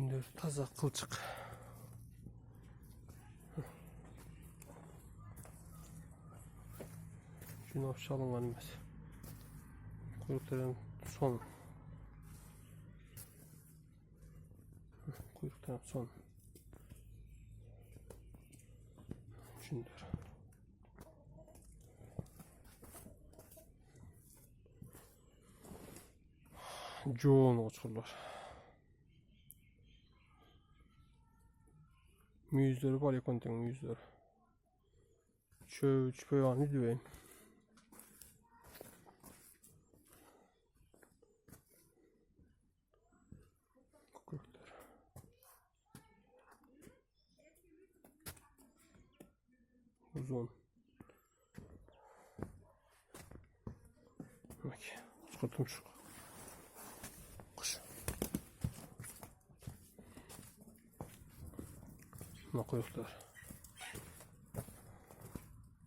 Şimdi taza kılçık. Şunu aşağıdan gelmez. Kuyrukların son. Kuyrukların son. Şimdi. Joğun uçurlar. Müyüzleri var ya kontenın müyüzleri. Şöyle çıpayağını düveyim. Kuyruklar. Uzun. Bak, çıkarttım şu. Kuş. Buna kuyruklar.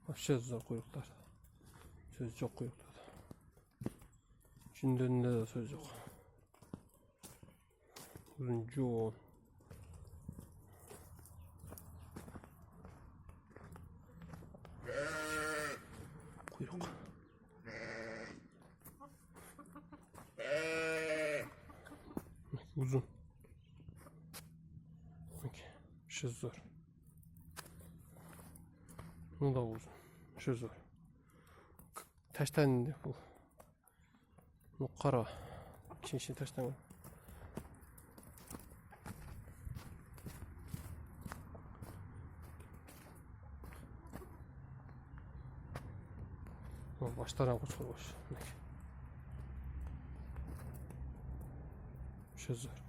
Aşağı zor kuyruklar. Söz yok kuyruklar. Şimdi önünde de söz yok. Uzun yoğun. Kuyruk. Uzun. Şu zor. Bu da uzun. Şu zor. Taştan indi bu. Bu kara. İçin taştan. Başlarına kurtulmuş. Şu zor.